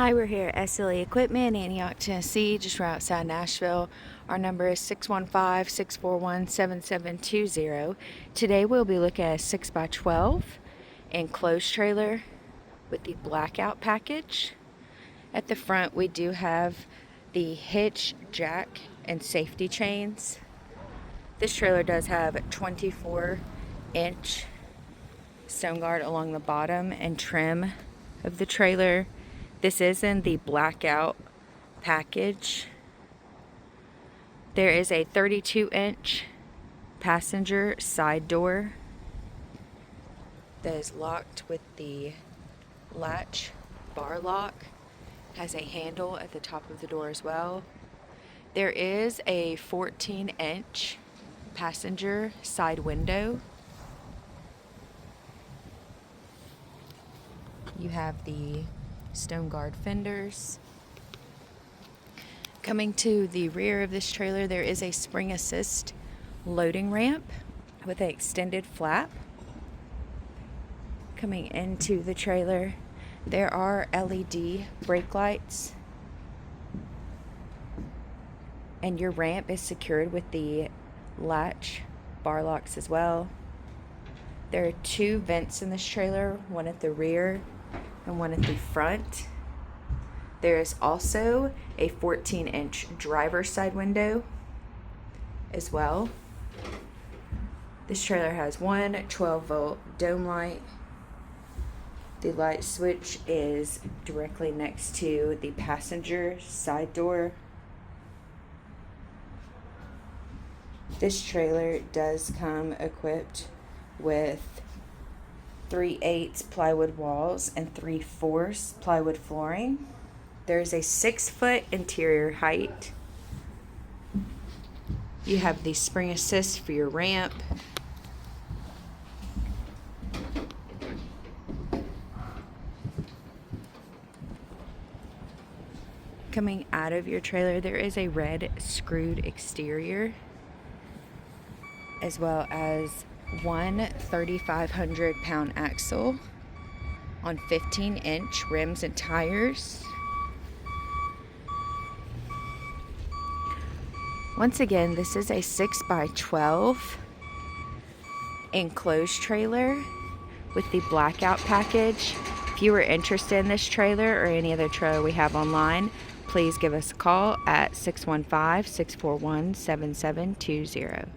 Hi, we're here at SLE Equipment, Antioch, Tennessee, just right outside Nashville. Our number is 615-641-7720. Today we'll be looking at a 6x12 enclosed trailer with the Blackout package. At the front we do have the hitch, jack, and safety chains. This trailer does have a 24-inch stone guard along the bottom and trim of the trailer. This is in the Blackout package. There is a 32-inch passenger side door that is locked with the latch bar lock. Has a handle at the top of the door as well. There is a 14-inch passenger side window. You have the stone guard fenders. Coming to the rear of this trailer, there is a spring assist loading ramp with an extended flap. Coming into the trailer, there are LED brake lights, and your ramp is secured with the latch bar locks as well. There are two vents in this trailer, one at the rear and one at the front. There is also a 14-inch driver's side window as well. This trailer has one 12-volt dome light. The light switch is directly next to the passenger side door. This trailer does come equipped with 3/8 plywood walls and 3/4 plywood flooring. There's a 6-foot interior height. You have the spring assist for your ramp. Coming out of your trailer, there is a red screwed exterior, as well as one 3,500-pound axle on 15-inch rims and tires. Once again, this is a 6x12 enclosed trailer with the Blackout package. If you are interested in this trailer or any other trailer we have online, please give us a call at 615-641-7720.